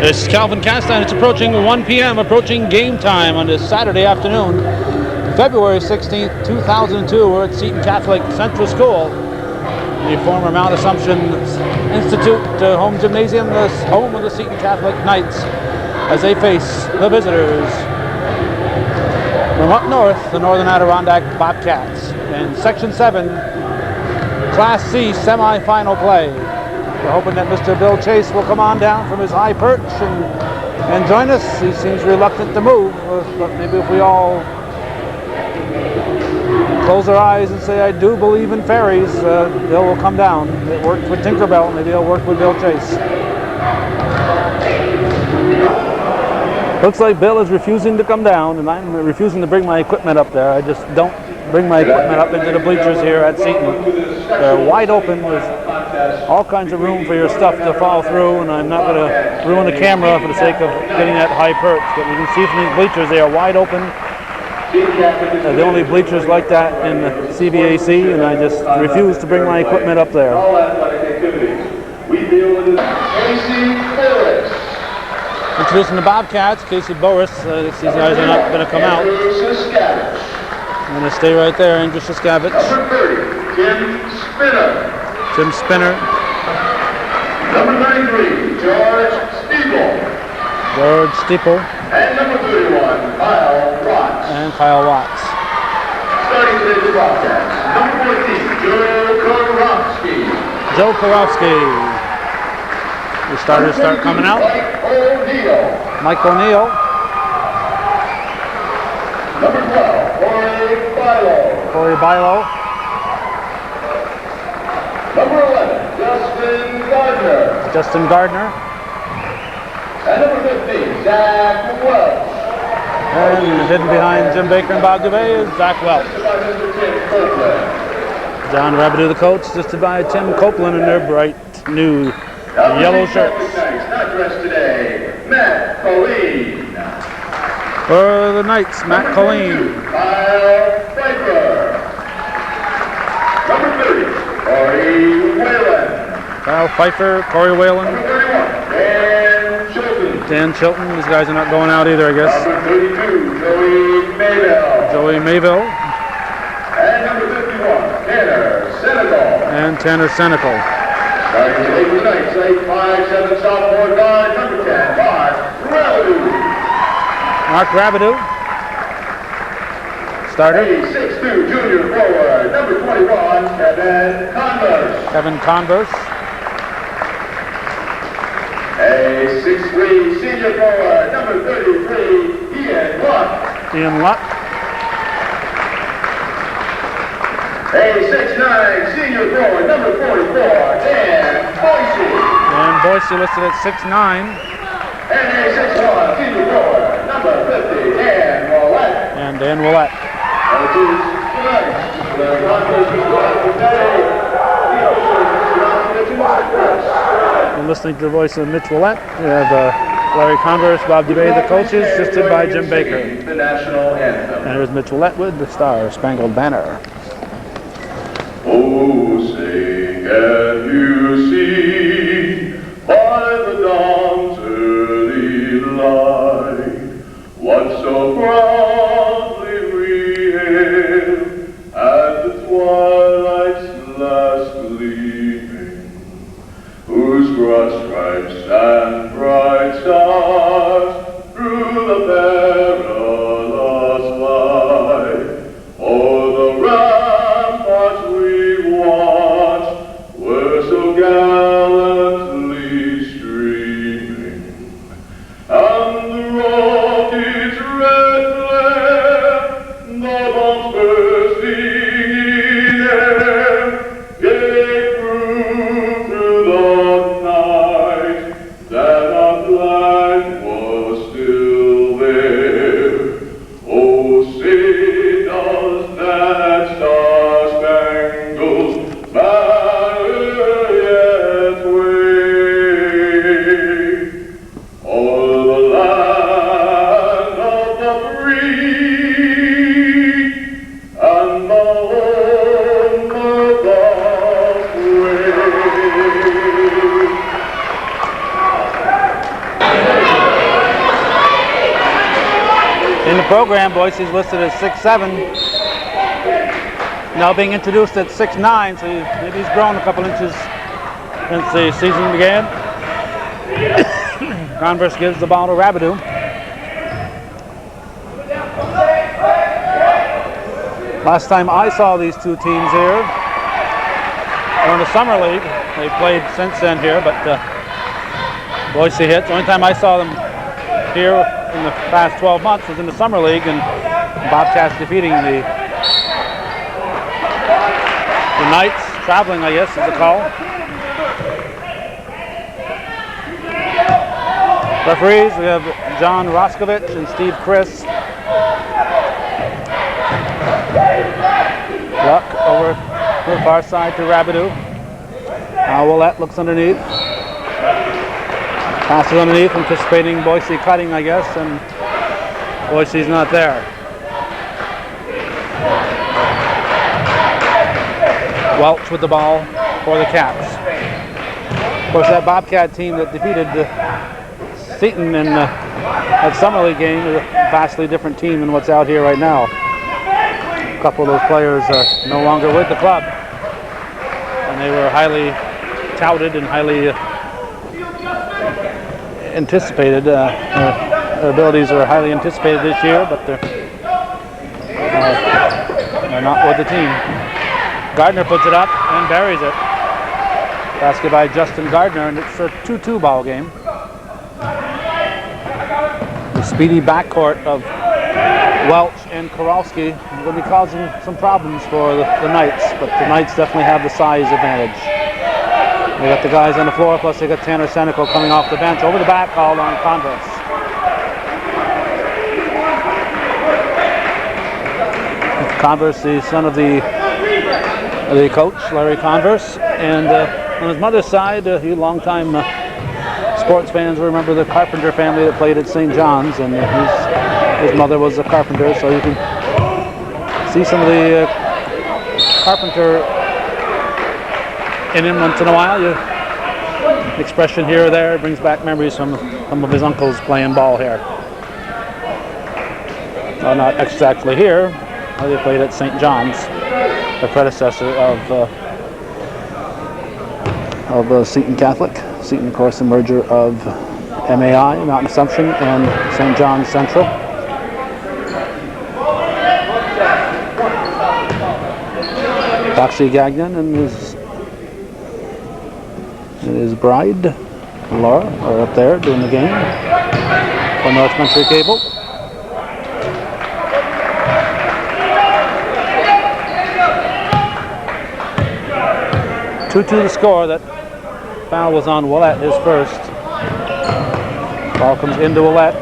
This is Calvin Castine. It's approaching 1 p.m., approaching game time on this Saturday afternoon, February 16th, 2002. We're at Seton Catholic Central School, the former Mount Assumption Institute home gymnasium, the home of the Seton Catholic Knights, as they face the visitors from up north, the Northern Adirondack Bobcats, in Section VII, Class C semi-final play. We're hoping that Mr. Bill Chase will come on down from his high perch and join us. He seems reluctant to move, but maybe if we all close our eyes and say, I do believe in fairies, Bill will come down. It worked with Tinkerbell, maybe he'll work with Bill Chase. Looks like Bill is refusing to come down, and I'm refusing to bring my equipment up there. I just don't bring my equipment up into the bleachers here at Seton. They're wide open with all kinds of room for your stuff to fall through, and I'm not going to ruin the camera for the sake of getting that high perch. But you can see from these bleachers, they are wide open. They're the only bleachers like that in the CVAC, and I just refuse to bring my equipment up there. Introducing the Bobcats, Casey Boris. These guys are not going to come out. I'm going to stay right there. Andrew Siskavich. Number 30, Tim Spinner. Tim Spinner. Number 93, George Steeple. George Steeple. And number 31, Kyle Watts. And Kyle Watts. Starting today's broadcast, number 14, Joe Korowski. Joe Korowski. The starters start coming out. Mike O'Neill. Number 12, Corey Bilo. Number 11, Justin Gardner. And number 15, Zach Welch. And hidden behind Jim Baker and Bob Dubay is Zach Welch. John Rabideau, the coach, assisted by Tim Copeland in their bright new yellow shirts. Not dressed today, Matt Colleen. For the Knights, Matt Colleen. Kyle Pfeiffer. Number 30, Corey Whalen. Kyle Pfeiffer, Corey Whalen. Number 31, Dan Chilton. Dan Chilton. These guys are not going out either, I guess. Number 32, Joey Mayville. Joey Mayville. And number 51, Tanner Senegal. And Tanner Senegal. Starting today for Knights, 8'5" sophomore guard, number 10, Mark Rabideau. Mark Rabideau. Starter. A 6'2" junior forward, number 21, Kevin Converse. Kevin Converse. A 6'3" senior forward, number 33, Ian Luck. Ian Luck. A 6'9" senior forward, number 44, Dan Boise. And Boise listed at 6'9". And a 6'1" senior forward, number 50, Dan Willett. And Dan Willett. And listening to the voice of Mitch Willett, we have Larry Converse, Bob Dubay, the coaches, assisted by Jim Baker. The national anthem. And here's Mitch Willett with the Star Spangled Banner. Oh, say, can you see by the dawn's early light what so proudly we hailed at the twilight's last gleaming, whose broad stripes and bright stars through the perilous fight o'er the ramparts we watched were so gallantly streaming, and the rocket's red program, Boise's listed as 6'7", now being introduced at 6'9", so maybe he's grown a couple inches since the season began. Converse gives the ball to Rabideau. Last time I saw these two teams here were in the summer league. They played since then here, but Boise hits. The only time I saw them here in the past 12 months was in the summer league, and Bobcats defeating the Knights, traveling, I guess, is the call. Referees, we have John Roskovich and Steve Chris. Luck over to the far side to Rabideau. Willett looks underneath. Passes underneath, anticipating Boise cutting, I guess, and Boise's not there. Welch with the ball for the Cats. Of course, that Bobcat team that defeated Seton in that summer league game is a vastly different team than what's out here right now. A couple of those players are no longer with the club, and they were highly touted and highly anticipated. Their abilities are highly anticipated this year, but they're not with the team. Gardner puts it up and buries it. Basket by Justin Gardner, and it's a 2-2 ball game. The speedy backcourt of Welch and Kowalski will be causing some problems for the Knights, but the Knights definitely have the size advantage. They got the guys on the floor, plus they got Tanner Senecal coming off the bench. Over the back, called on Converse. Converse, the son of the coach, Larry Converse, and on his mother's side, you longtime sports fans will remember the Carpenter family that played at St. John's, and his mother was a carpenter, so you can see some of the Carpenter in him once in a while. Expression here or there brings back memories from some of his uncles playing ball here. Well, not exactly here. They played at St. John's, the predecessor of Seton Catholic. Seton, of course, a merger of MAI, Mountain Assumption, and St. John's Central. Foxy Gagnon and his bride, Laura, are up there doing the game for North Country Cable. Two to the score. That foul was on Willett, his first. Ball comes into Willett.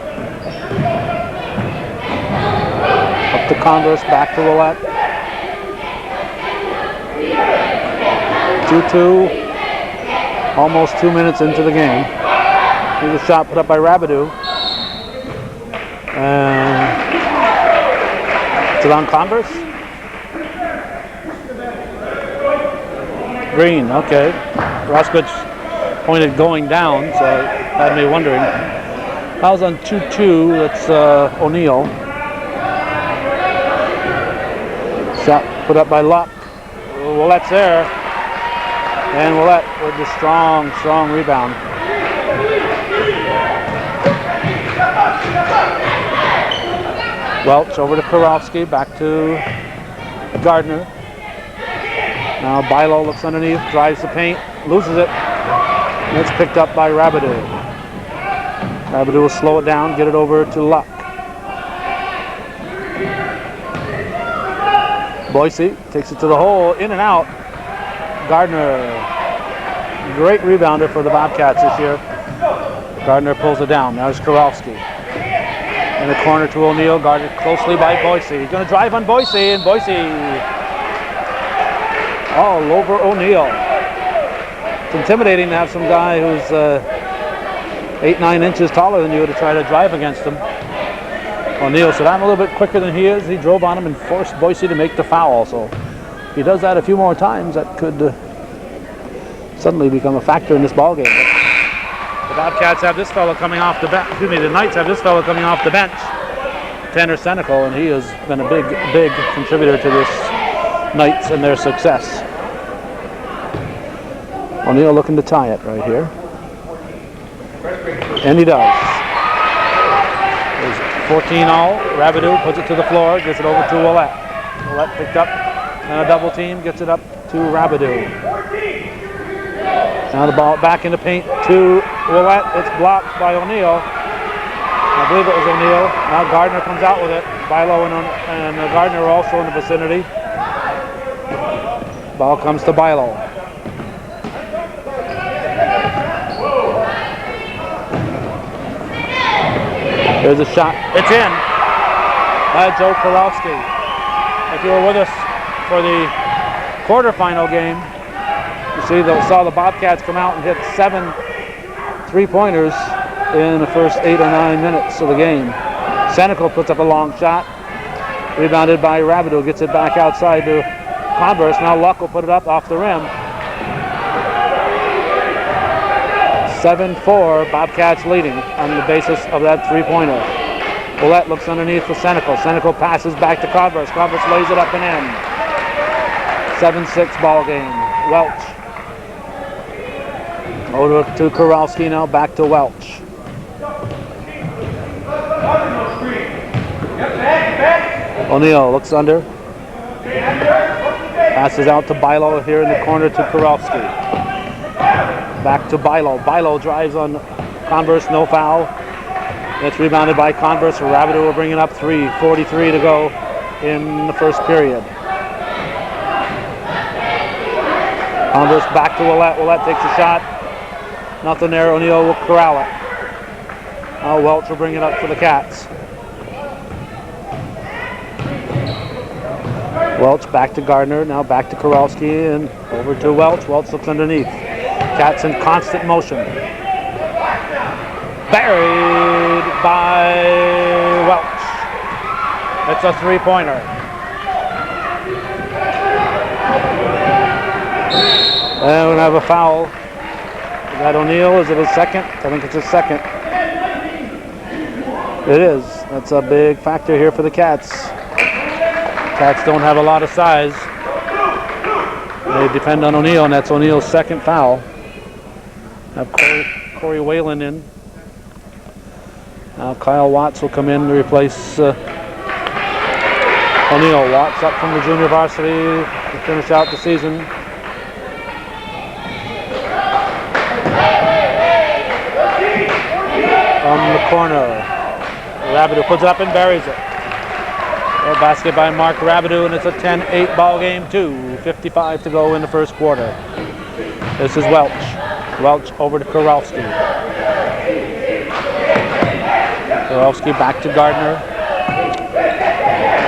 Up to Converse, back to Willett. 2-2. Almost 2 minutes into the game. Here's a shot put up by Rabideau. And is it on Converse? Green, okay. Roskovich pointed going down, so had me wondering. Fouls on 2-2, that's O'Neill. Shot put up by Luck. Willett's there. And Willett with the strong rebound. Welch over to Kowalski, back to Gardner. Now Bilo looks underneath, drives the paint, loses it. And it's picked up by Rabideau. Rabideau will slow it down, get it over to Luck. Boise takes it to the hole, in and out. Gardner, great rebounder for the Bobcats this year. Gardner pulls it down. Now it's Kowalski. In the corner to O'Neill, guarded closely by Boise. He's going to drive on Boise, and Boise all over O'Neill. It's intimidating to have some guy who's 8-9 inches taller than you to try to drive against him. O'Neill said, I'm a little bit quicker than he is. He drove on him and forced Boise to make the foul. So if he does that a few more times, that could suddenly become a factor in this ball game. The Bobcats have this fellow coming off the bench. Excuse me, the Knights have this fellow coming off the bench. Tanner Senecal, and he has been a big contributor to this Knights and their success. O'Neill looking to tie it right here. And he does. There's 14 all. Rabideau puts it to the floor, gets it over to Willett. Willett picked up and a double team, gets it up to Rabideau. Now the ball back in the paint to Willett. It's blocked by O'Neill. I believe it was O'Neill. Now Gardner comes out with it. Bilo and Gardner are also in the vicinity. Ball comes to Bilo. There's a shot. It's in by Joe Kowalski. If you were with us for the quarterfinal game, you saw the Bobcats come out and hit 7 3-pointers in the first 8 or 9 minutes of the game. Senecal puts up a long shot. Rebounded by Rabideau. Gets it back outside to Converse. Now Luck will put it up off the rim. 7-4, Bobcats leading on the basis of that 3-pointer. Willett looks underneath for Senecal. Senecal passes back to Converse. Converse lays it up and in. 7-6 ball game. Welch. Over to Kowalski now, back to Welch. O'Neill looks under. Passes out to Bilo here in the corner to Kowalski. Back to Bilo. Bilo drives on Converse, no foul. It's rebounded by Converse. Rabideau will bring it up 3:43 to go in the first period. Converse back to Willett. Willett takes a shot. Nothing there. O'Neill will corral it. Now Welch will bring it up for the Cats. Welch back to Gardner. Now back to Kowalski and over to Welch. Welch looks underneath. Cats in constant motion. Buried by Welch. It's a 3-pointer. And we're going to have a foul. Is that O'Neill? Is it his second? I think it's his second. It is. That's a big factor here for the Cats. Cats don't have a lot of size. They depend on O'Neill, and that's O'Neill's second foul. Have Corey Whalen in. Now Kyle Watts will come in to replace O'Neill. Watts up from the junior varsity to finish out the season. From the corner, Rabideau puts it up and buries it. A basket by Mark Rabideau, and it's a 10-8 ball game. 2:55 to go in the first quarter. This is Welch. Welch over to Kowalski. Kowalski back to Gardner.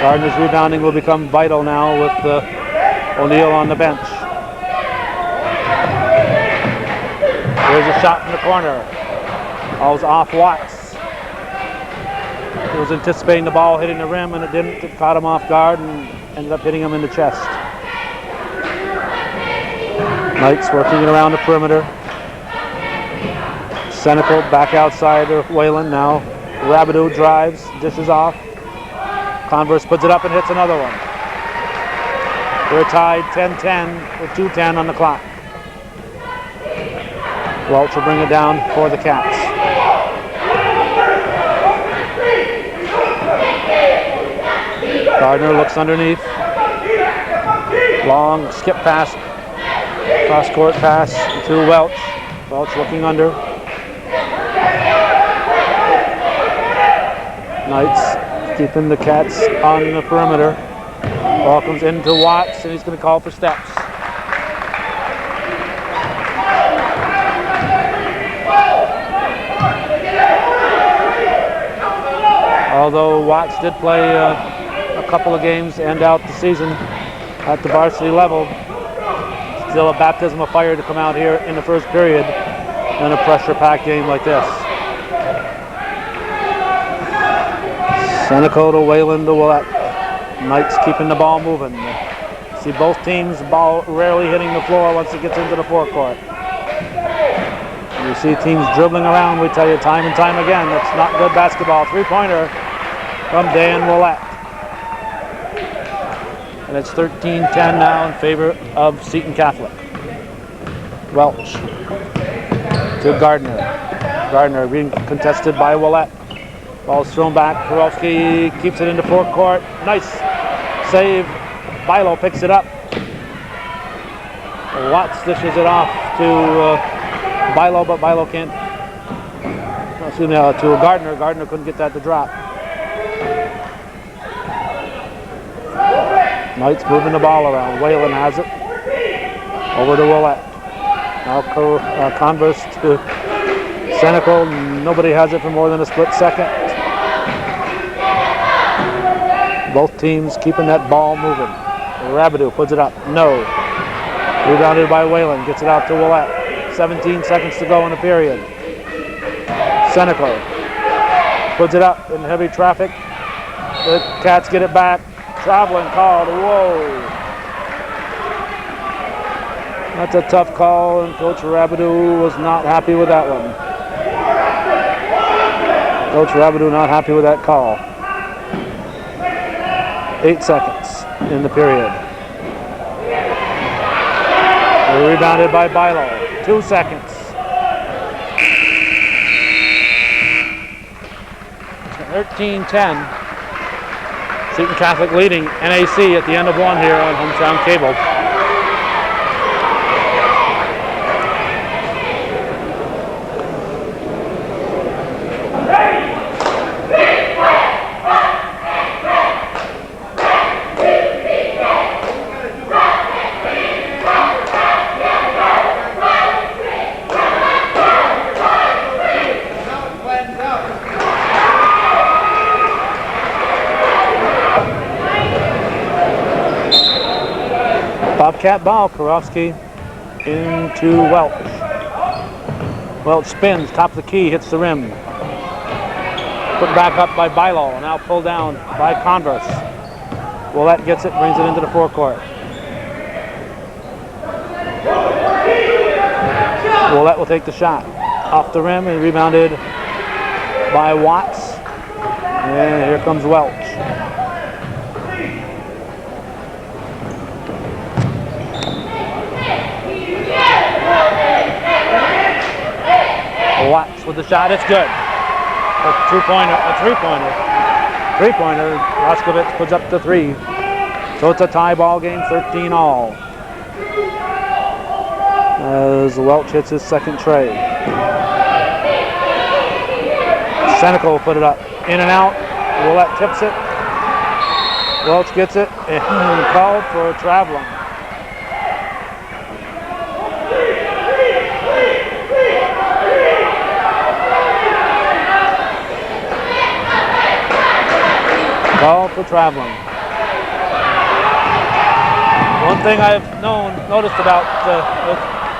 Gardner's rebounding will become vital now with O'Neill on the bench. There's a shot in the corner. Ball's off Watts. He was anticipating the ball hitting the rim and it didn't. It caught him off guard and ended up hitting him in the chest. Knights working it around the perimeter. Senecal back outside of Whalen now. Rabideau drives, dishes off. Converse puts it up and hits another one. They're tied 10-10 with 2:10 on the clock. Welch will bring it down for the Cats. Gardner looks underneath. Long skip pass. Cross-court pass to Welch. Welch looking under. Knights keeping the Cats on the perimeter. Ball comes into Watts and he's going to call for steps. Although Watts did play a couple of games to end out the season at the varsity level, still a baptism of fire to come out here in the first period in a pressure-packed game like this. Senecal to Whalen to Willett. Knights keeping the ball moving. See both teams, ball rarely hitting the floor once it gets into the forecourt. You see teams dribbling around, we tell you time and time again, that's not good basketball. 3-pointer from Dan Willett. And it's 13-10 now in favor of Seton Catholic. Welch to Gardner. Gardner being contested by Willett. Ball's thrown back. Kurowski keeps it into forecourt. Nice save. Bilo picks it up. Watts dishes it off to Bilo, but Bilo can't. Excuse me, to Gardner. Gardner couldn't get that to drop. Knight's moving the ball around. Whalen has it. Over to Willett. Now Converse to Senecal. Nobody has it for more than a split second. Both teams keeping that ball moving. Rabideau puts it up. No. Rebounded by Whalen. Gets it out to Willett. 17 seconds to go in the period. Senecal puts it up in heavy traffic. The Cats get it back. Traveling called. Whoa. That's a tough call, and Coach Rabideau was not happy with that one. Coach Rabideau not happy with that call. 8 seconds in the period. Rebounded by Bilo. 2 seconds. 13-10. Seton Catholic leading NAC at the end of one here on Hometown Cable. Bobcat ball, Kurowski into Welch. Welch spins, top of the key, hits the rim. Put back up by Bilo, now pulled down by Converse. Willett gets it, brings it into the forecourt. Willett will take the shot. Off the rim and rebounded by Watts. And here comes Welch. Watts with the shot, it's good. A three-pointer. Roskovich puts up the 3. So it's a tie ball game, 13 all. As Welch hits his second tray. Senecal will put it up. In and out. Willett tips it. Welch gets it and called for traveling. Call for traveling. One thing I've noticed about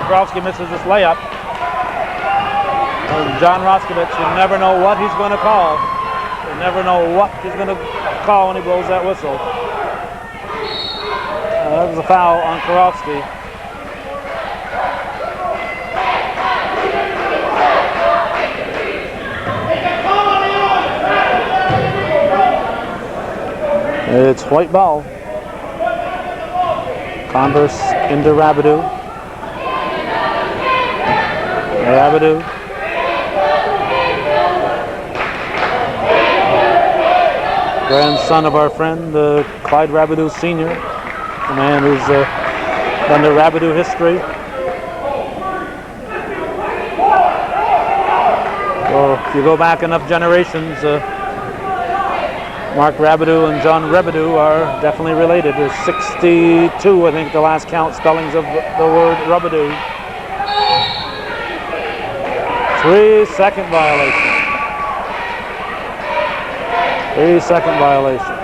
Kurowski misses this layup. John Roskovich, you never know what he's going to call. You never know what he's going to call when he blows that whistle. That was a foul on Kurowski. It's white ball. Converse into Rabideau. Rabideau. Grandson of our friend, Clyde Rabideau Sr., the man who's done the Rabideau history. Well, if you go back enough generations, Mark Rabideau and John Rabideau are definitely related. There's 62, I think, the last count spellings of the word Rabideau. 3-second violation. 3-second violation.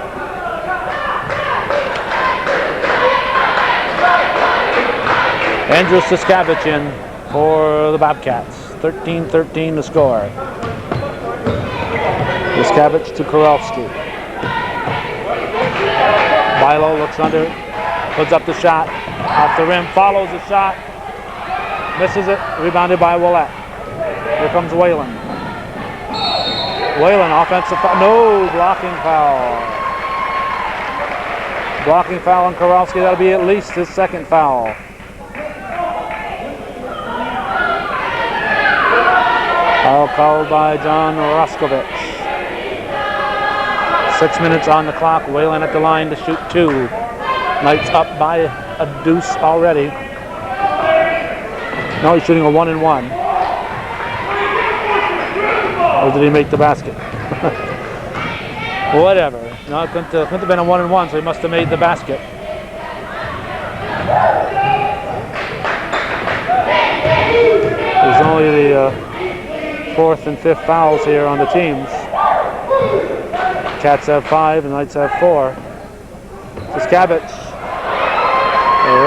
Andrew Siskavich in for the Bobcats. 13-13 to score. Siskavich to Kurowski. Bilo looks under, puts up the shot, off the rim, follows the shot, misses it, rebounded by Willett. Here comes Whalen. Whalen, offensive foul. No, blocking foul. Blocking foul on Kowalski. That'll be at least his second foul. Foul called by John Roskovich. 6 minutes on the clock. Whalen at the line to shoot 2. Knights up by a deuce already. No, he's shooting a 1-and-1. Or did he make the basket? Whatever. No, it couldn't have been a 1-and-1, so he must have made the basket. There's only the 4th and 5th fouls here on the teams. Cats have 5, and Knights have 4. Saskavich.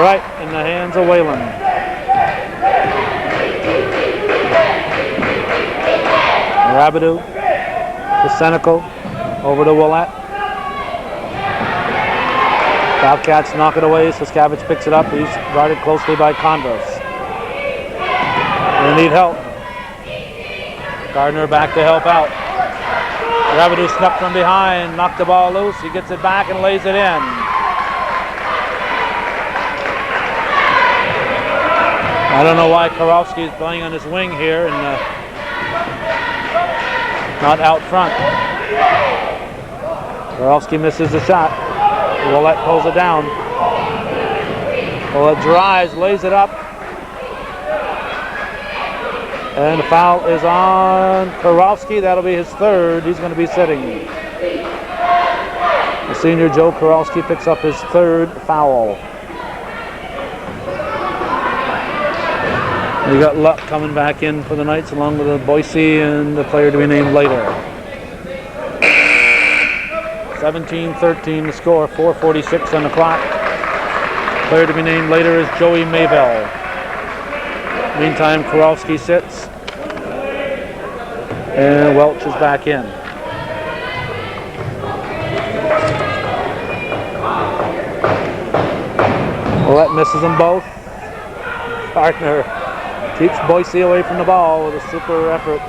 Right in the hands of Whalen. Rabidou to Senecal, over to Willett. Bobcats knock it away. Saskavich picks it up. He's guarded closely by Converse. They need help. Gardner back to help out. Rabidou snuck from behind, knocked the ball loose. He gets it back and lays it in. I don't know why Kowalski is playing on his wing here and not out front. Kowalski misses the shot. Willett pulls it down. Willett drives, lays it up. And the foul is on Kowalski. That'll be his 3rd. He's going to be sitting. The senior Joe Kowalski picks up his 3rd foul. You got Luck coming back in for the Knights along with the Boise and the player to be named later. 17-13 the score, 4:46 on the clock. Player to be named later is Joey Mayville. Meantime, Kowalski sits and Welch is back in. Willett misses them both. Gardner keeps Boise away from the ball with a super effort.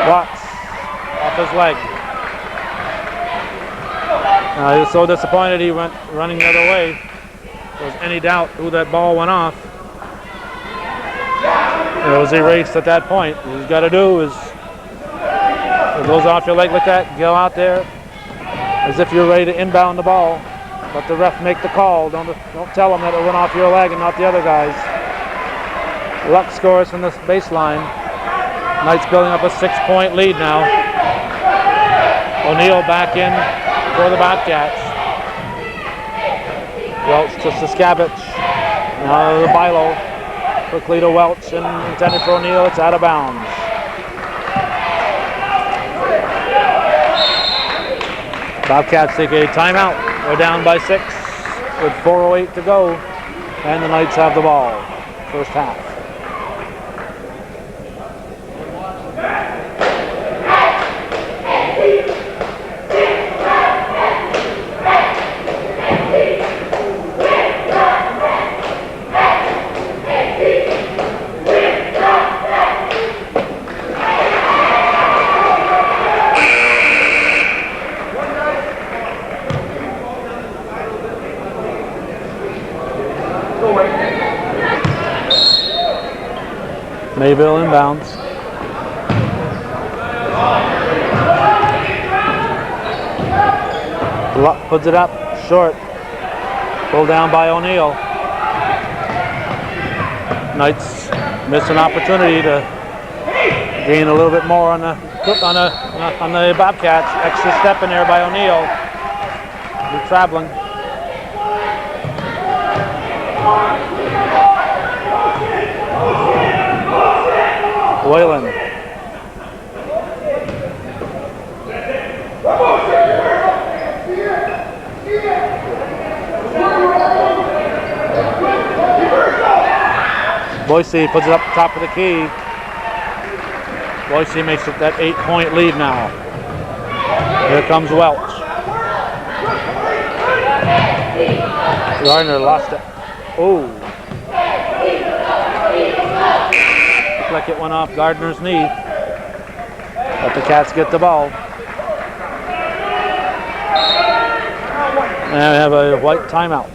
Watts off his leg. He was so disappointed he went running the other way. If there was any doubt who that ball went off, it was erased at that point. What you've got to do is, if it goes off your leg like that, go out there as if you're ready to inbound the ball. Let the ref make the call. Don't tell him that it went off your leg and not the other guy's. Luck scores from the baseline. Knights building up a 6-point lead now. O'Neal back in for the Bobcats. Welch to Saskavich. Now to Bilo. Quickly to Welch and intended for O'Neal. It's out of bounds. Bobcats take a timeout. They're down by 6 with 4:08 to go. And the Knights have the ball. First half. Mayville inbounds. Luck puts it up, short. Pulled down by O'Neal. Knights miss an opportunity to gain a little bit more on the Bobcats. Extra step in there by O'Neal. He's traveling. Whalen. Boise puts it up top of the key. Boise makes it that 8-point lead now. Here comes Welch. Gardner lost it. Oh. looked like it went off Gardner's knee. But the Cats get the ball. And we have a white timeout.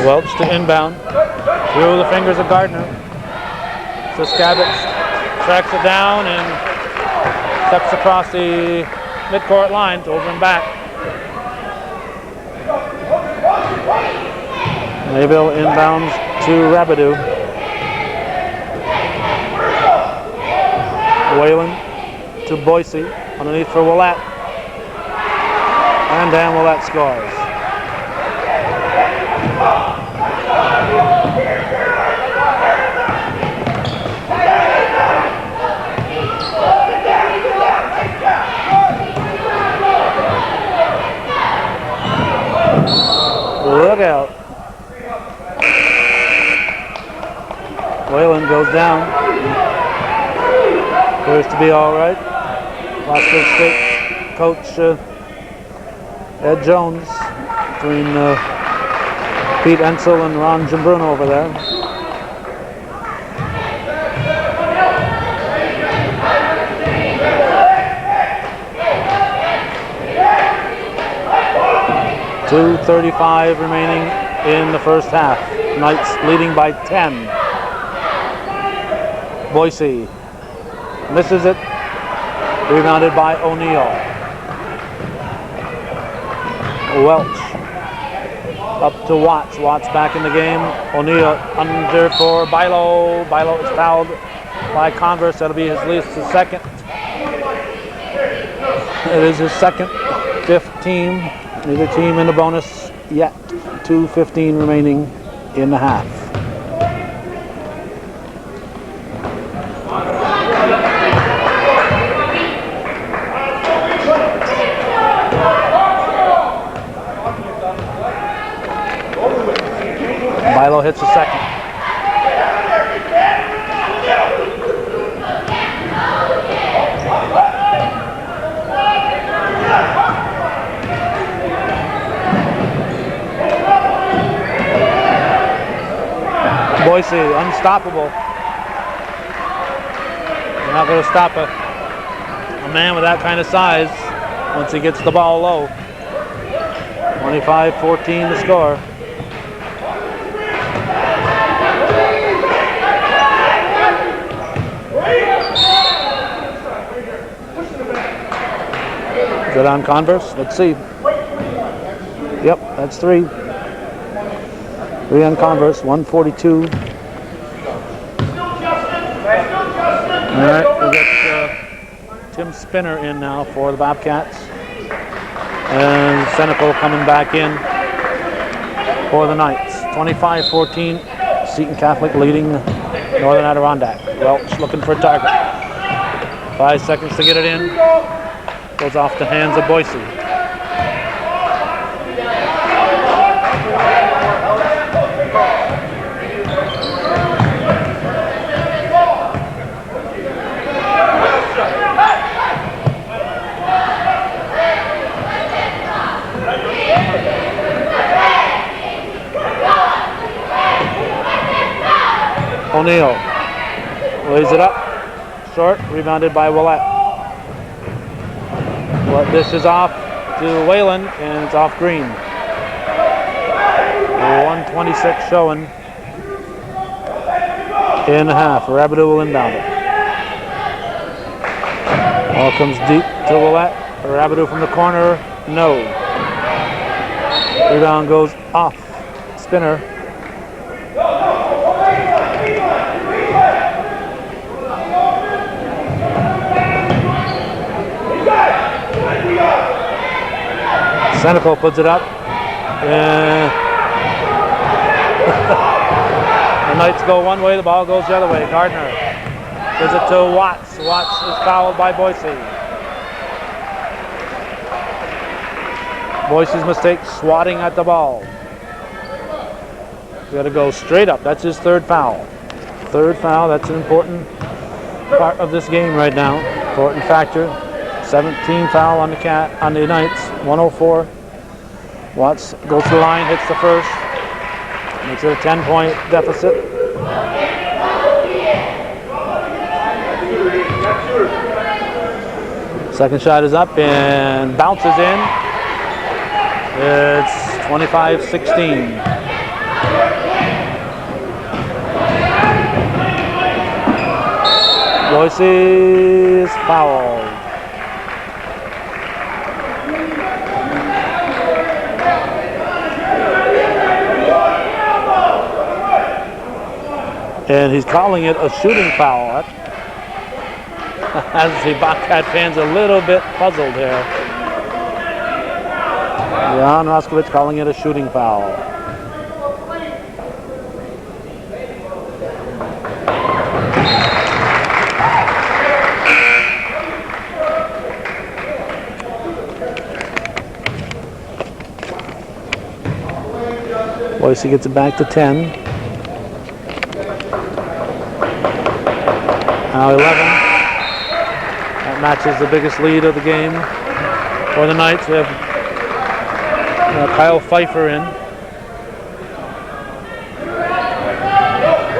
Welch to inbound, through the fingers of Gardner. Saskavitz tracks it down and steps across the midcourt line to over and back. Mayville inbounds to Rabideau. Whalen to Boise, underneath for Willett. And Dan Willett scores. Look out. Whalen goes down. Appears to be all right. Glasgow State coach Ed Jones between Pete Ensel and Ron Gimbruno over there. .235 remaining in the first half. Knights leading by 10. Boise misses it. Rebounded by O'Neill. Welch up to Watts. Watts back in the game. O'Neill under for Bilo. Bilo is fouled by Converse. That'll be at least his second. It is his second, fifth team. Neither team in the bonus yet. 2:15 remaining in the half. Bilo hits the second. Boise, unstoppable. You're not going to stop a man with that kind of size once he gets the ball low. 25-14 the score. Is it on Converse? Let's see. Yep, that's three. Three on Converse, 142. All right, we got Tim Spinner in now for the Bobcats. And Senecal coming back in for the Knights. 25-14, Seton Catholic leading Northern Adirondack. Welch looking for a target. 5 seconds to get it in. Goes off the hands of Boise. O'Neill lays it up, short, rebounded by Willett. But this is off to Whalen, and it's off Green. 126 showing in the half. Rabideau will inbound it. Ball comes deep to Willett. Rabideau from the corner, no. Rebound goes off. Spinner. Senecal puts it up. The Knights go one way, the ball goes the other way. Gardner gives it to Watts. Watts is fouled by Boise. Boise's mistake, swatting at the ball. He's got to go straight up. That's his third foul. Third foul, that's an important part of this game right now. Important factor. 17 foul on the Knights. 104. Watts goes to the line, hits the first. Makes it a 10-point deficit. Second shot is up and bounces in. It's 25-16. Boise is fouled. And he's calling it a shooting foul. As the Bobcat fans a little bit puzzled here. Jan Roskovich calling it a shooting foul. Boise gets it back to 10. Now 11. That matches the biggest lead of the game for the Knights. We have Kyle Pfeiffer in.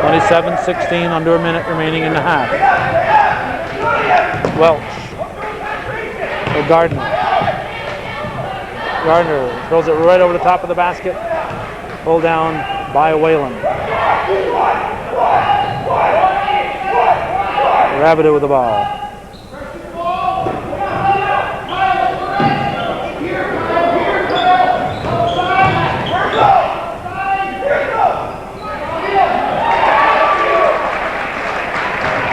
27-16, under a minute remaining in the half. Welch. Or Gardner. Gardner throws it right over the top of the basket. Pulled down by Whalen. Rabideau with the ball.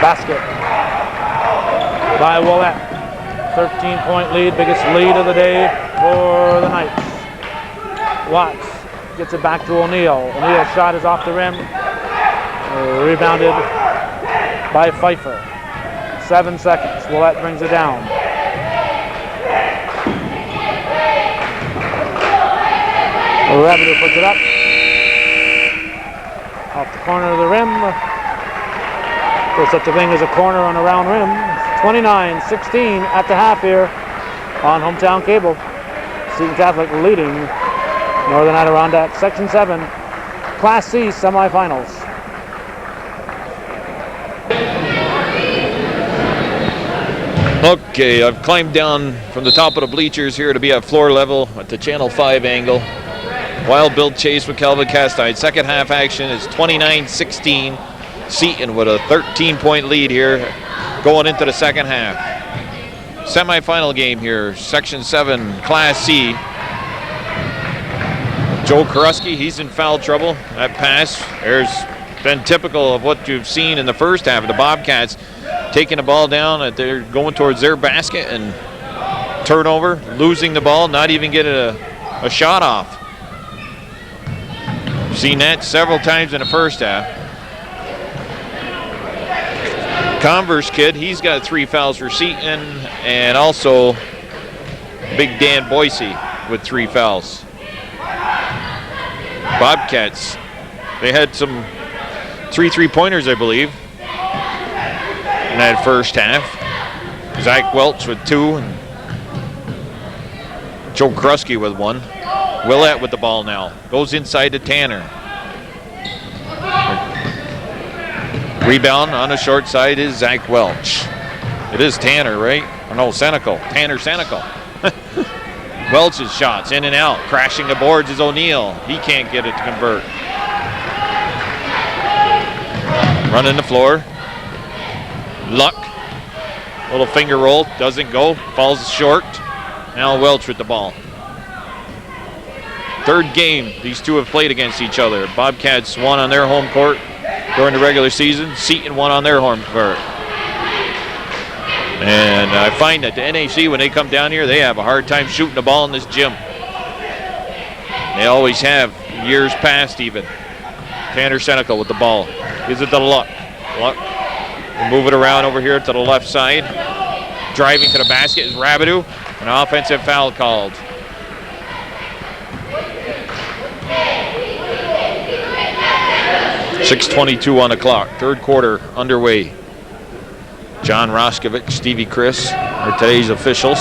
Basket by Willett. 13-point lead, biggest lead of the day for the Knights. Watts gets it back to O'Neal. O'Neal's shot is off the rim. Rebounded by Pfeiffer. 7 seconds. Willett brings it down. Rabideau puts it up. Off the corner of the rim. There's such a thing as a corner on a round rim. 29-16 at the half here on Hometown Cable. Seton Catholic leading Northern Adirondack Section 7 Class C semifinals. Okay, I've climbed down from the top of the bleachers here to be at floor level at the Channel 5 angle. Wild Bill chase with Calvin Castine. Second half action is 29-16. Seton with a 13-point lead here going into the second half. Semi-final game here, Section 7 Class C. Joe Koruski, he's in foul trouble. That pass there's been typical of what you've seen in the first half of the Bobcats taking the ball down. They're going towards their basket and turnover, losing the ball, not even getting a shot off. Seen that several times in the first half. Converse kid, he's got 3 fouls for Seton, and also Big Dan Boise with 3 fouls. Bobcats, they had some 3 3-pointers, I believe, in that first half. Zach Welch with 2, and Joe Koruski with 1. Willett with the ball now. Goes inside to Tanner. Rebound on the short side is Zach Welch. It is Tanner, right? Or no, Senecal. Tanner Senecal. Welch's shots in and out. Crashing the boards is O'Neal. He can't get it to convert. Running the floor. Luck. Little finger roll. Doesn't go. Falls short. Now Welch with the ball. Third game these two have played against each other. Bobcats won on their home court during the regular season. Seton won on their home court. And I find that the NAC, when they come down here, they have a hard time shooting the ball in this gym. They always have, years past even. Tanner Senecal with the ball. Gives it to Luck. Luck will move it around over here to the left side. Driving to the basket is Rabideau. An offensive foul called. 6:22 on the clock. Third quarter underway. John Roskovich, Stevie Chris are today's officials.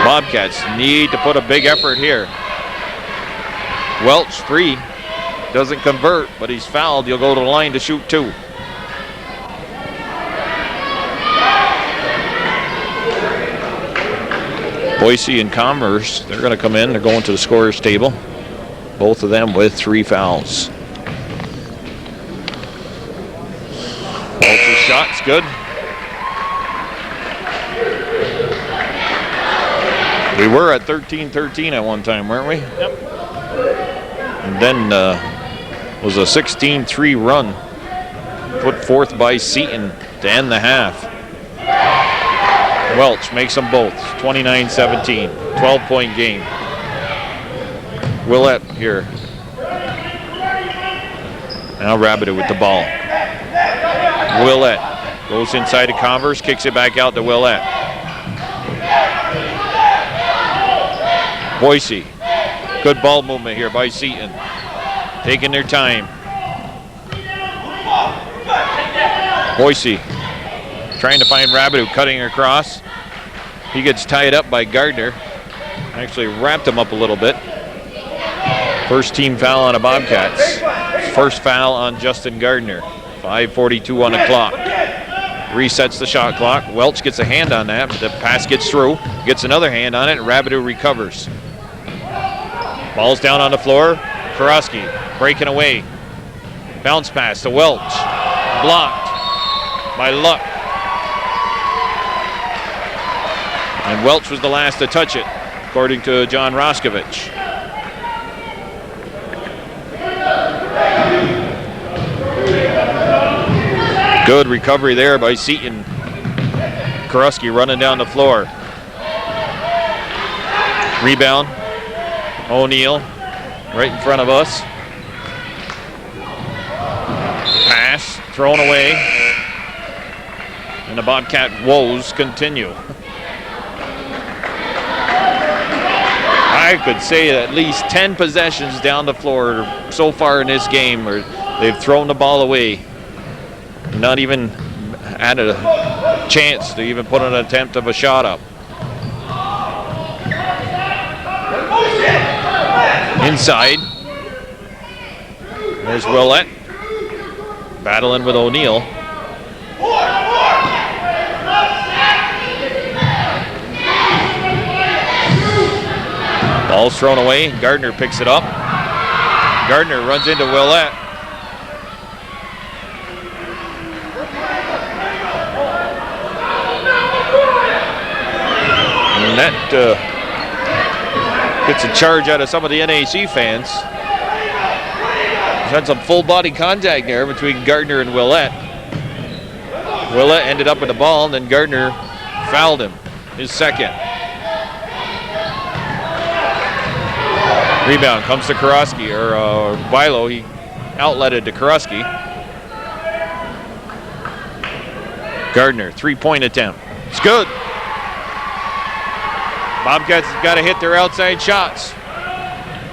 Bobcats need to put a big effort here. Welch, 3. Doesn't convert, but he's fouled. He'll go to the line to shoot 2. Boise and Commerce, they're going to come in. They're going to the scorer's table. Both of them with 3 fouls. Welch's shot's good. We were at 13-13 at one time, weren't we? Yep. And then was a 16-3 run put forth by Seton to end the half. Welch makes them both, 29-17, 12-point game. Willett here. Now Rabideau with the ball. Willett goes inside to Converse, kicks it back out to Willett. Boise, good ball movement here by Seton. Taking their time. Boise trying to find Rabideau, cutting across. He gets tied up by Gardner. Actually wrapped him up a little bit. First team foul on the Bobcats. First foul on Justin Gardner. 5:42 on the clock. Resets the shot clock. Welch gets a hand on that, but the pass gets through. Gets another hand on it, and Rabideau recovers. Ball's down on the floor. Kurowski breaking away. Bounce pass to Welch. Blocked by Luck. And Welch was the last to touch it, according to John Roskovich. Good recovery there by Seton. Kurowski running down the floor. Rebound. O'Neal right in front of us. Pass thrown away. And the Bobcat woes continue. I could say at least 10 possessions down the floor so far in this game where they've thrown the ball away. Not even had a chance to even put an attempt of a shot up. Inside. There's Willett. Battling with O'Neal. Ball's thrown away. Gardner picks it up. Gardner runs into Willett. And that gets a charge out of some of the NAC fans. There's had some full body contact there between Gardner and Willett. Willett ended up with the ball, and then Gardner fouled him, his second. Rebound comes to Kurowski, or Bilo. He outletted to Kurowski. Gardner, 3-point attempt. It's good. Bobcats have got to hit their outside shots.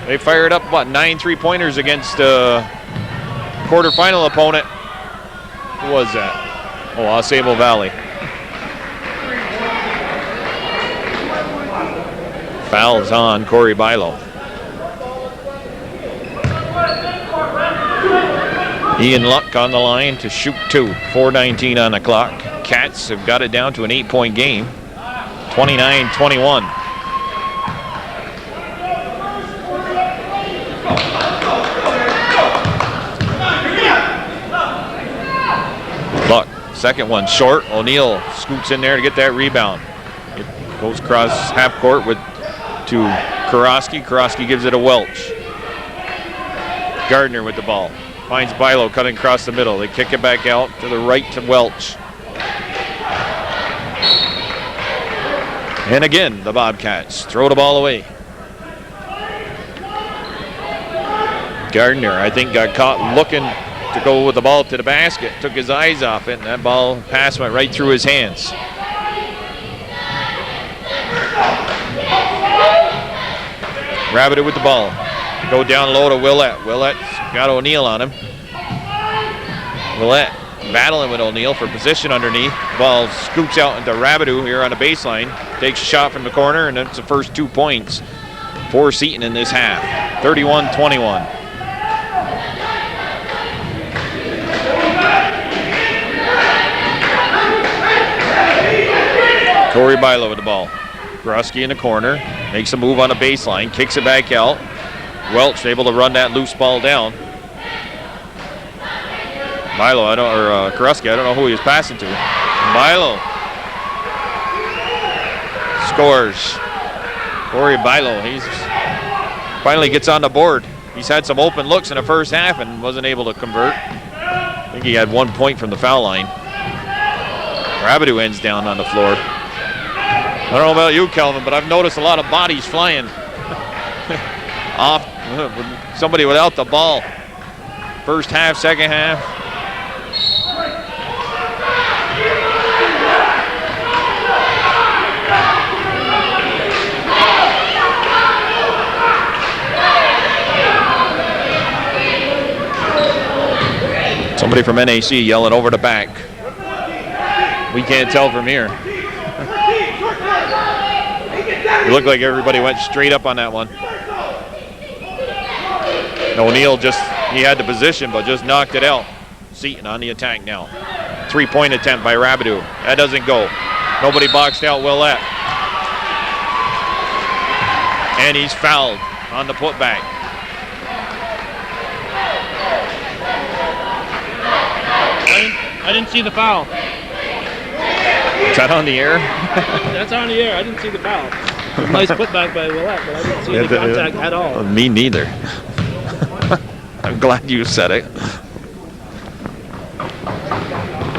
They fired up, what, 9 3-pointers against quarterfinal opponent. Who was that? Oh, AuSable Valley. Fouls on Corey Bilo. Ian Luck on the line to shoot 2. 4:19 on the clock. Cats have got it down to an 8-point game. 29-21. Luck, second one short. O'Neal scoots in there to get that rebound. It goes across half court to Kurowski. Kurowski gives it to Welch. Gardner with the ball. Finds Bilo cutting across the middle. They kick it back out to the right to Welch. And again, the Bobcats throw the ball away. Gardner, I think, got caught looking to go with the ball to the basket. Took his eyes off it, and that ball pass went right through his hands. Rabideau with the ball. Go down low to Willett. Willett's got O'Neill on him. Willett battling with O'Neill for position underneath. Ball scoops out into Rabideau here on the baseline. Takes a shot from the corner, and that's the first 2 points for Seton in this half. 31-21. Corey Bilo with the ball. Gruski in the corner. Makes a move on the baseline. Kicks it back out. Welch able to run that loose ball down. Bilo, Gruski, I don't know who he was passing to. Bilo scores. Corey Bilo, he's finally gets on the board. He's had some open looks in the first half and wasn't able to convert. I think he had 1 point from the foul line. Rabideau ends down on the floor. I don't know about you, Kelvin, but I've noticed a lot of bodies flying off somebody without the ball. First half, second half. Somebody from NAC yelling over the back. We can't tell from here. It looked like everybody went straight up on that one. O'Neill he had the position, but just knocked it out. Seton on the attack now. 3-point attempt by Rabideau. That doesn't go. Nobody boxed out Willett. And he's fouled on the putback. I didn't see the foul. Is that on the air? That's on the air. I didn't see the foul. Nice putback by Willett, but I didn't see any contact at all. Me neither. I'm glad you said it.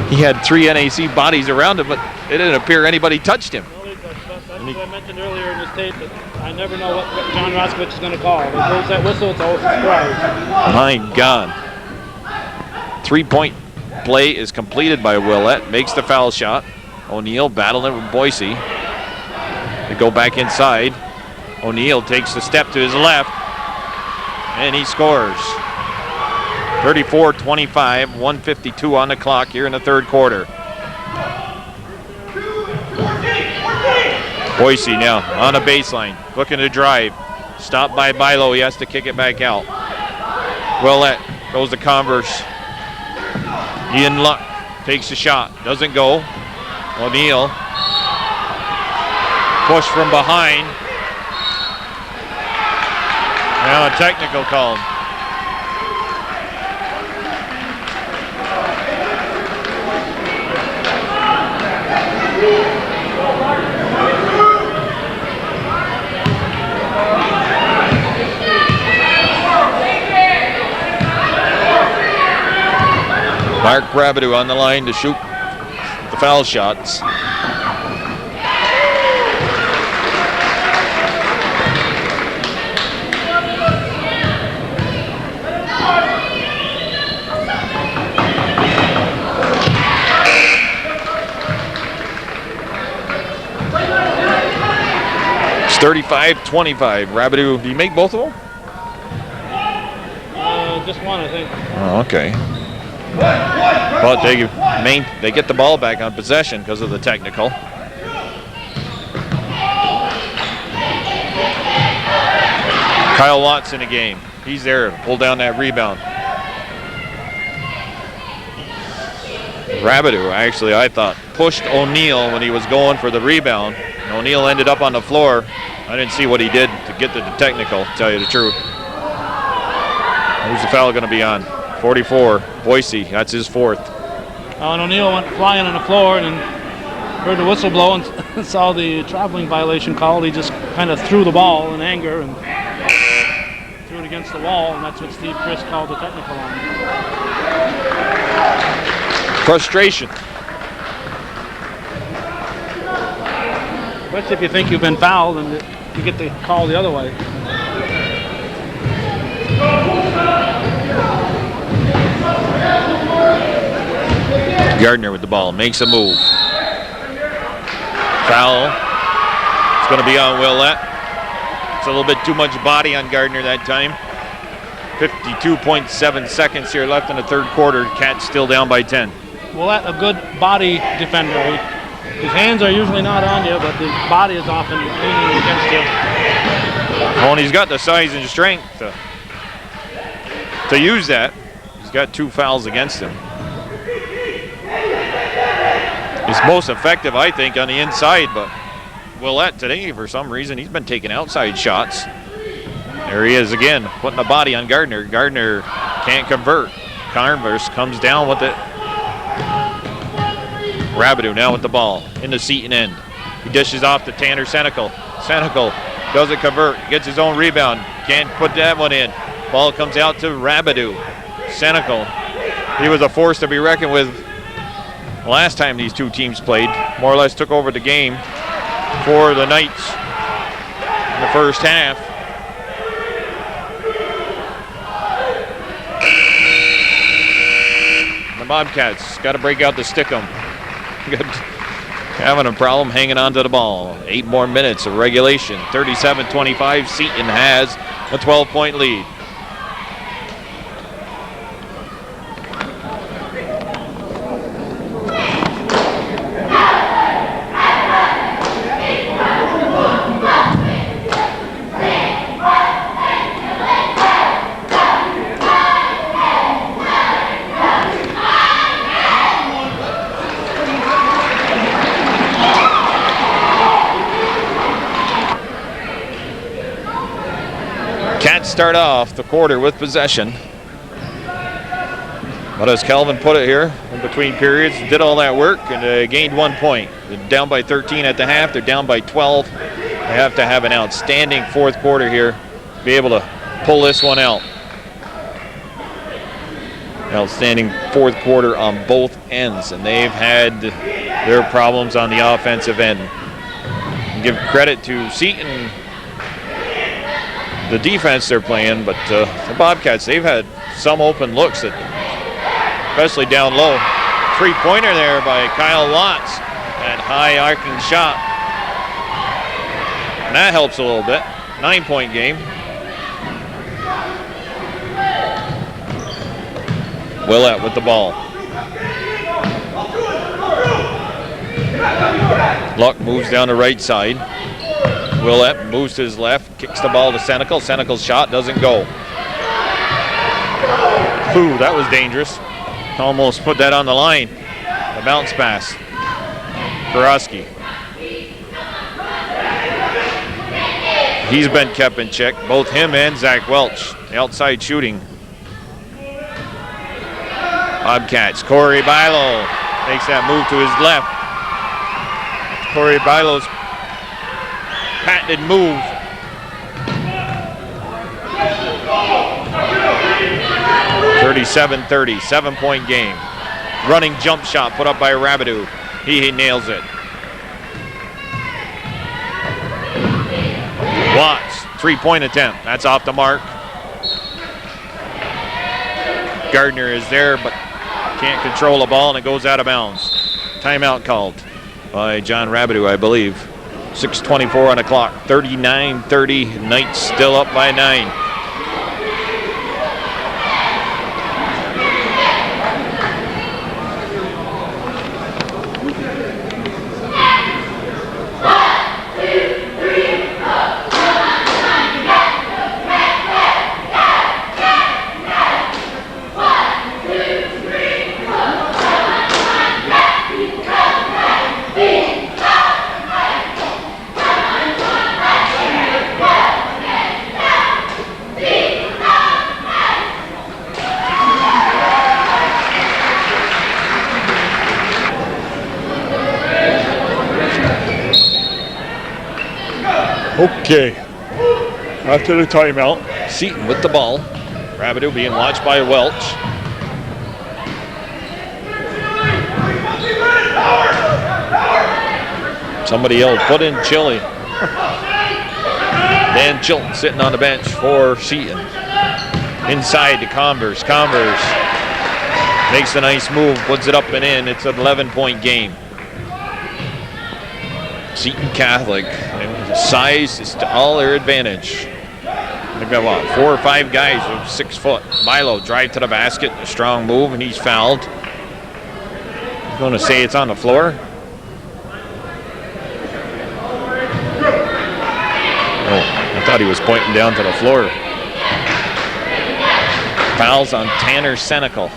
He had 3 NAC bodies around him, but it didn't appear anybody touched him. That's what I mentioned earlier in this tape, that I never know what John Roskovich is going to call. If he blows that whistle, it's always a surprise. My God. 3-point play is completed by Willett. Makes the foul shot. O'Neill battling with Boise. They go back inside. O'Neill takes a step to his left, and he scores. 34-25, 1:52 on the clock here in the third quarter. Boise now on a baseline, looking to drive. Stopped by Bilo, he has to kick it back out. Willett goes to Converse. Ian Luck takes a shot, doesn't go. O'Neill, push from behind. Now a technical called. Mark Rabideau on the line to shoot the foul shots. It's 35-25. Rabideau, did you make both of them? Just one, I think. Oh, okay. But they get the ball back on possession because of the technical. Kyle Watts in the game. He's there to pull down that rebound. Rabideau, actually, I thought, pushed O'Neill when he was going for the rebound. And O'Neill ended up on the floor. I didn't see what he did to get to the technical, to tell you the truth. Who's the foul going to be on? 44, Boise, that's his fourth. And O'Neill went flying on the floor and then heard the whistle blow and saw the traveling violation called. He just kind of threw the ball in anger and threw it against the wall, and that's what Steve Chris called the technical on. Frustration. Especially if you think you've been fouled and you get the call the other way. Gardner with the ball, makes a move. Foul. It's going to be on Willett. a little bit too much body on Gardner that time. 52.7 seconds here left in the third quarter. Cats still down by 10. Well, that's a good body defender. His hands are usually not on you, but his body is often leaning against you. Oh, and he's got the size and strength to use that. He's got 2 fouls against him. He's most effective, I think, on the inside, but Willett today, for some reason, he's been taking outside shots. There he is again, putting a body on Gardner. Gardner can't convert. Converse comes down with it. Rabideau now with the ball in the Seton end. He dishes off to Tanner Senecal. Senecal doesn't convert, gets his own rebound. Can't put that one in. Ball comes out to Rabideau. Senecal, he was a force to be reckoned with last time these two teams played. More or less took over the game for the Knights in the first half. The Bobcats got to break out the stickum. Having a problem hanging on to the ball. 8 more minutes of regulation. 37-25. Seton has a 12-point lead. Cats start off the quarter with possession. But as Calvin put it here, in between periods, did all that work and gained 1 point. They're down by 13 at the half. They're down by 12. They have to have an outstanding fourth quarter here to be able to pull this one out. Outstanding fourth quarter on both ends, and they've had their problems on the offensive end. Give credit to Seton, the defense they're playing, but the Bobcats, they've had some open looks, especially down low. 3-pointer there by Kyle Watts. That high arcing shot. And that helps a little bit. 9-point game. Willett with the ball. Luck moves down the right side. Willett moves to his left, kicks the ball to Senecal. Senecal's shot doesn't go. Ooh, that was dangerous. Almost put that on the line. The bounce pass. Karofsky. He's been kept in check, both him and Zach Welch. The outside shooting. Bobcats, Corey Bilo makes that move to his left. Corey Bilo's patented move. (37-30), 7-point game. Running jump shot put up by Rabideau. He nails it. Watts, 3-point attempt. That's off the mark. Gardner is there, but can't control the ball, and it goes out of bounds. Timeout called by John Rabideau, I believe. 6:24 on the clock. 39-30. Knights still up by 9. Okay, after the timeout. Seton with the ball. Rabideau being watched by Welch. Somebody yelled, put in Chili. Dan Chilton sitting on the bench for Seton. Inside to Converse. Converse makes a nice move, puts it up and in. It's an 11-point game. Seton Catholic, size is to all their advantage. They've got, what, 4 or 5 guys of 6 foot. Milo drive to the basket, a strong move, and he's fouled. I'm going to say it's on the floor. Oh, I thought he was pointing down to the floor. Fouls on Tanner Senecal.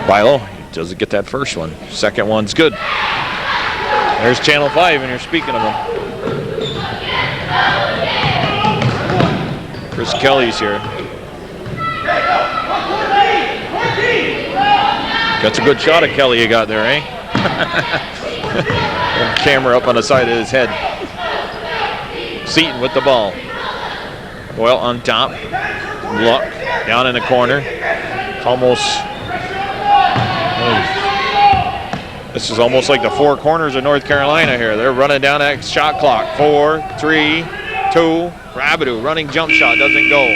Bilo doesn't get that first one. Second one's good. There's Channel 5, and you're speaking of them. Chris Kelly's here. That's a good shot of Kelly you got there, eh? Camera up on the side of his head. Seton with the ball. Well on top. Luck down in the corner. It's almost... This is almost like the 4 corners of North Carolina here. They're running down that shot clock. 4, 3, 2. Rabideau running jump shot, doesn't go.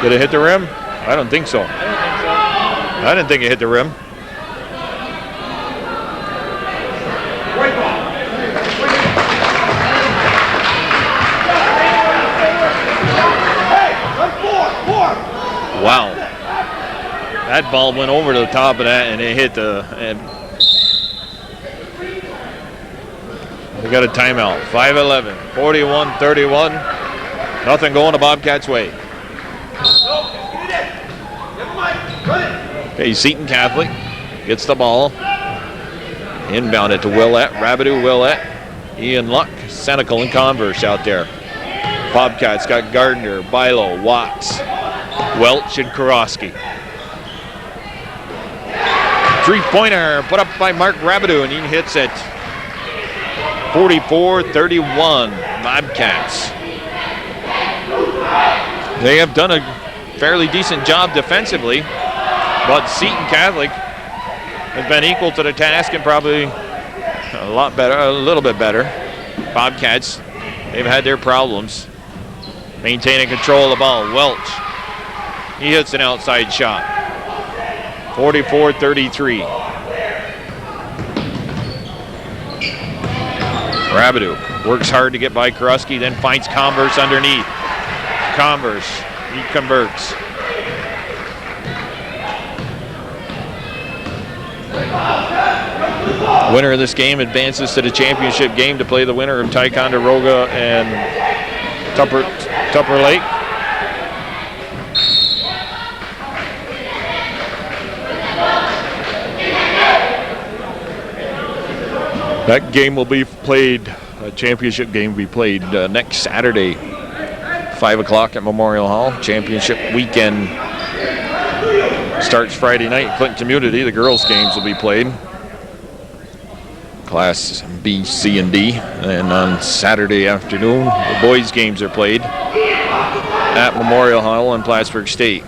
Did it hit the rim? I don't think so. I didn't think it hit the rim. Wow. That ball went over to the top of that and it hit the... we got a timeout. 5-11. 41-31. Nothing going the Bobcats' way. Okay, Seton Catholic gets the ball. Inbound it to Willett. Rabideau, Willett. Ian Luck, Senecal, and Converse out there. Bobcats got Gardner, Bilo, Watts, Welch, and Kurowski. Three-pointer put up by Mark Rabideau, and he hits it. 44-31, Bobcats. They have done a fairly decent job defensively, but Seton Catholic has been equal to the task and probably a lot better, a little bit better. Bobcats, they've had their problems maintaining control of the ball. Welch, he hits an outside shot. 44-33. Rabideau works hard to get by Kurowski, then finds Converse underneath. Converse, he converts. Winner of this game advances to the championship game to play the winner of Ticonderoga and Tupper Lake. That game will be played, a championship game will be played next Saturday, 5 o'clock at Memorial Hall. Championship weekend starts Friday night at Clinton Community. The girls' games will be played. Class B, C, and D. And on Saturday afternoon, the boys' games are played at Memorial Hall in Plattsburgh State.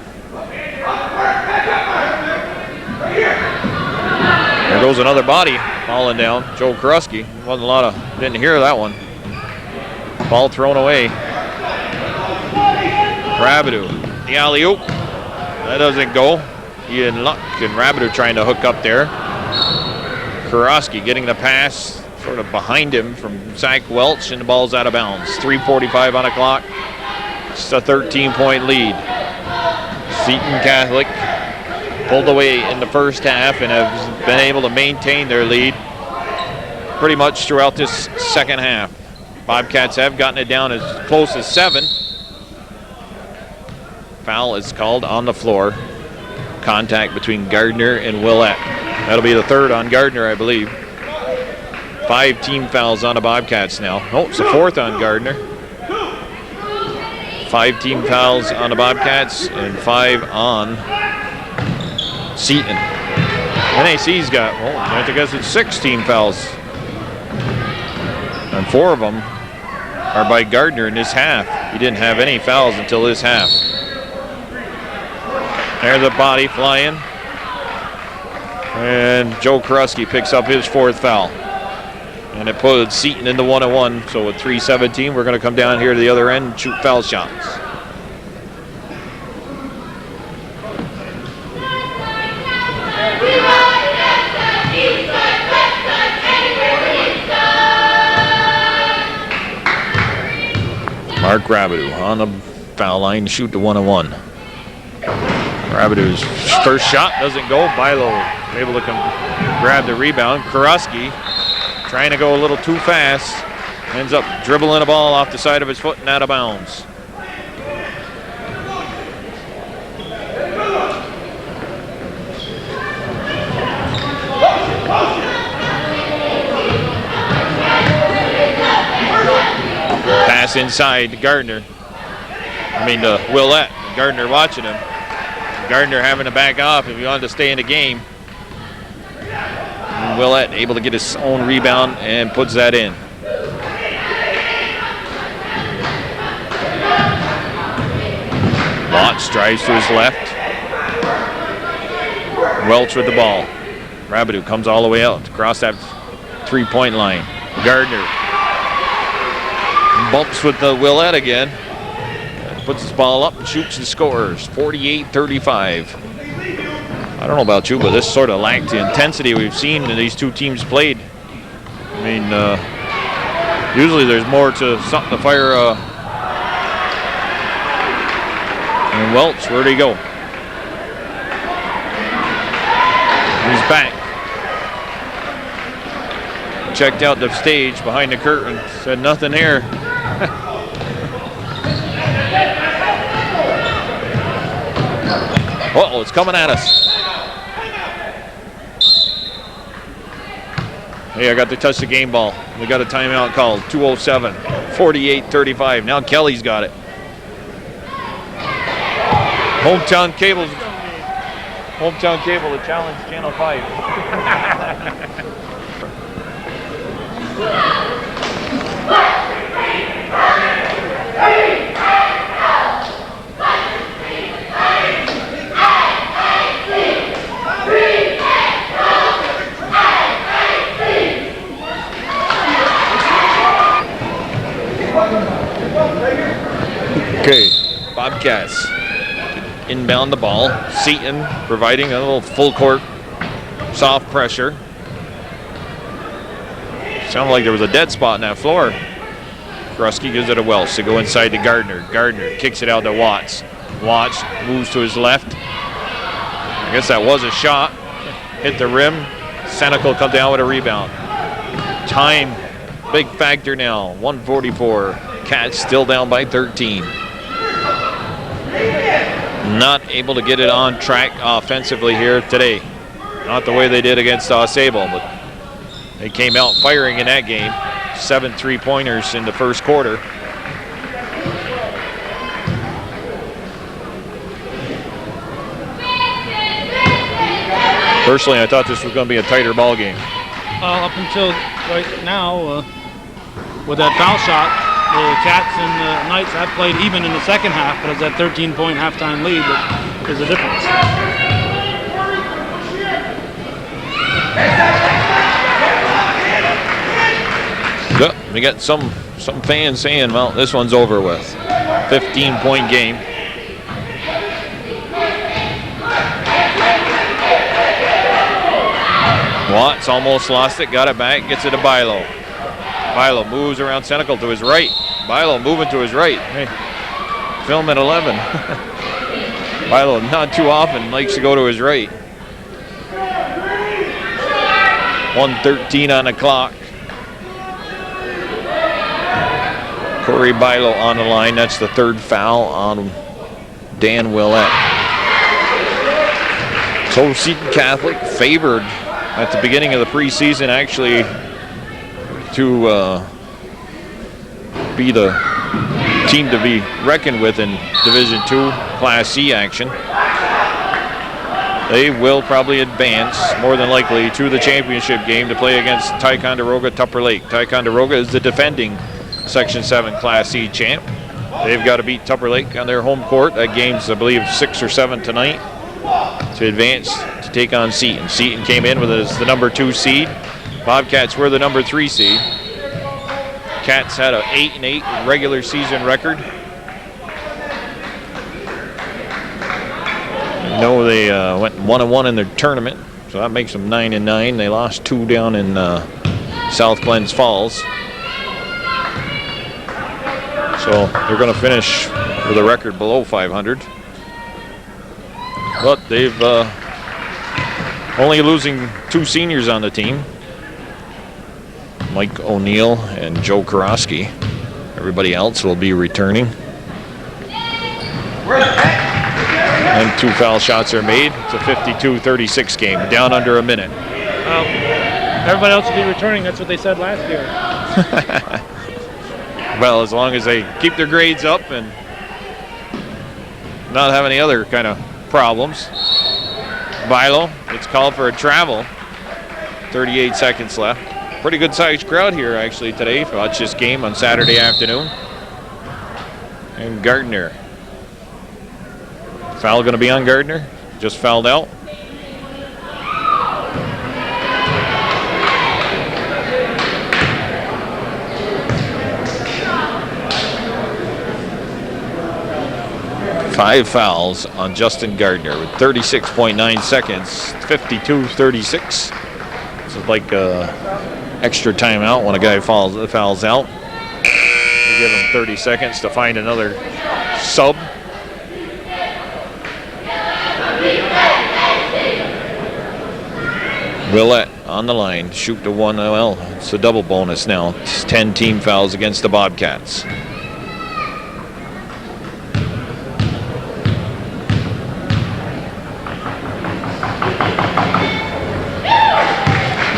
There goes another body falling down. Joe Kurowski. Wasn't a lot of, didn't hear that one. Ball thrown away. Rabideau, the alley-oop. That doesn't go. Ian Luck and Rabideau trying to hook up there. Kurowski getting the pass sort of behind him from Zach Welch, and the ball's out of bounds. 3:45 on the clock. It's a 13-point lead. Seton Catholic pulled away in the first half and have been able to maintain their lead pretty much throughout this second half. Bobcats have gotten it down as close as 7. Foul is called on the floor. Contact between Gardner and Willett. That'll be the third on Gardner, I believe. 5 team fouls on the Bobcats now. Oh, it's the 4th on Gardner. 5 team fouls on the Bobcats and 5 on Seton. NAC's got, well, I guess it's 6 team fouls. And 4 of them are by Gardner in this half. He didn't have any fouls until this half. There's a body flying. And Joe Kurowski picks up his 4th foul. And it puts Seton in the 1-on-1. So with 3:17, we're going to come down here to the other end and shoot foul shots. Mark Rabideau on the foul line to shoot the 1-on-1. Rabideau's first shot doesn't go. Bilo able to grab the rebound. Kuroski trying to go a little too fast. Ends up dribbling a ball off the side of his foot and out of bounds. Pass inside to Gardner. To Willett. Gardner watching him. Gardner having to back off if he wanted to stay in the game. And Willett able to get his own rebound and puts that in. Watts drives to his left. Welch with the ball. Rabideau comes all the way out across that three-point line. Gardner bumps with the Willett again. Puts his ball up and shoots and scores. 48-35. I don't know about you, but this sort of lacked the intensity we've seen in these two teams played. Usually there's more to something to fire. And Welch, where'd he go? He's back. Checked out the stage behind the curtain. Said nothing here. Uh-oh, it's coming at us. Hey, I got to touch the game ball. We got a timeout called. 2:07, 48-35. Now Kelly's got it. Hometown Cable to challenge Channel 5. Okay, Bobcats inbound the ball. Seton providing a little full court soft pressure. Sounded like there was a dead spot in that floor. Grusky gives it to Welch to go inside to Gardner. Gardner kicks it out to Watts. Watts moves to his left. I guess that was a shot. Hit the rim. Senecal come down with a rebound. Time, big factor now. 1:44. Cats still down by 13. Not able to get it on track offensively here today. Not the way they did against Sable, but they came out firing in that game. 7 3-pointers in the first quarter. Personally, I thought this was going to be a tighter ball game. Up until right now, with that foul shot, the Cats and the Knights have played even in the second half, but it's that 13-point halftime lead that is the difference. Yeah, we got some fans saying, well, this one's over with. 15-point game. Watts almost lost it, got it back, gets it to Bilo. Bilo moves around Senecal to his right. Bilo moving to his right. Hey, film at 11. Bilo not too often likes to go to his right. 1:13 on the clock. Corey Bilo on the line. That's the third foul on Dan Willett. So Seton Catholic favored at the beginning of the preseason, actually, to be the team to be reckoned with in Division II Class C action. They will probably advance, more than likely, to the championship game to play against Ticonderoga Tupper Lake. Ticonderoga is the defending Section 7 Class C champ. They've got to beat Tupper Lake on their home court. That game's, I believe, 6 or 7 tonight to advance to take on Seton. Seton came in with the number 2 seed. Bobcats were the number 3 seed. Cats had an 8-8 regular season record. No, they went 1-1 in their tournament, so that makes them 9-9. They lost 2 down in South Glens Falls. So they're going to finish with a record below 500. But they've only losing 2 seniors on the team. Mike O'Neill and Joe Karosky. Everybody else will be returning. And 2 foul shots are made. It's a 52-36 game, down under a minute. Everybody else will be returning. That's what they said last year. Well, as long as they keep their grades up and not have any other kind of problems. Bilo, it's called for a travel. 38 seconds left. Pretty good sized crowd here actually today to watch this game on Saturday afternoon. And Gardner. Foul going to be on Gardner. Just fouled out. Five fouls on Justin Gardner with 36.9 seconds, 52-36. This is like extra timeout when a guy fouls out. You give him 30 seconds to find another sub. Willett on the line, shoot to 1. Well, it's a double bonus now. It's 10 team fouls against the Bobcats.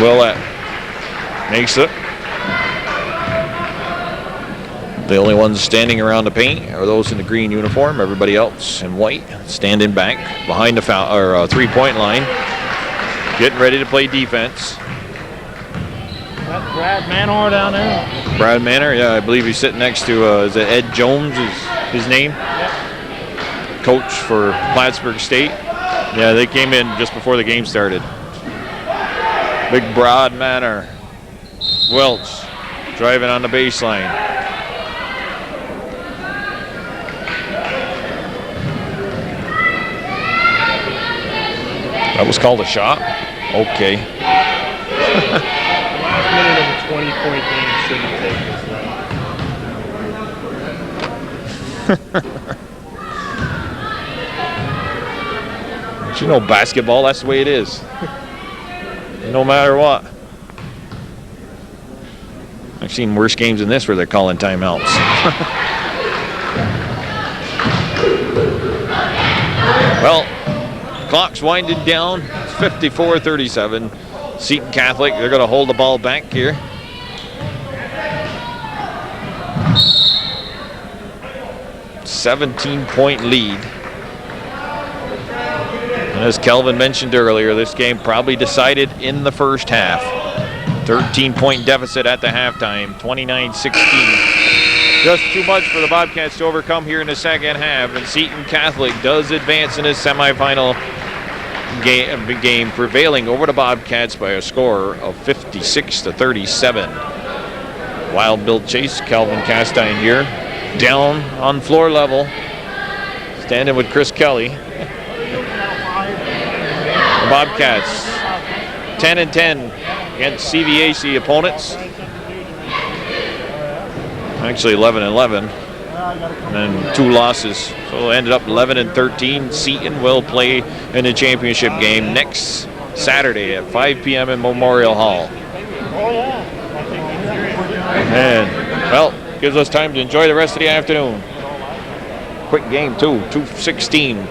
Willett makes it. The only ones standing around the paint are those in the green uniform. Everybody else in white, standing back behind the foul or three-point line, getting ready to play defense. That's Brad Manor down there. Brad Manor, yeah, I believe he's sitting next to is it Ed Jones is his name? Yep. Coach for Plattsburgh State. Yeah, they came in just before the game started. Big broad Manor. Welch driving on the baseline. That was called a shot? Okay. Last minute of a 20-point game shouldn't take this way. But you know basketball, that's the way it is. No matter what. I've seen worse games than this where they're calling timeouts. Well, clock's winding down. It's 54-37. Seton Catholic, they're going to hold the ball back here. $17-point lead. And as Kelvin mentioned earlier, this game probably decided in the first half. 13-point deficit at the halftime, 29-16. Just too much for the Bobcats to overcome here in the second half, and Seton Catholic does advance in his semifinal game, prevailing over the Bobcats by a score of 56-37. Wild Bill Chase, Calvin Castine here, down on floor level, standing with Chris Kelly. Bobcats 10-10 against CVAC opponents. Actually 11-11, and then 2 losses. So ended up 11-13. Seton will play in the championship game next Saturday at 5 p.m. in Memorial Hall. And well, gives us time to enjoy the rest of the afternoon. Quick game too, 2:16.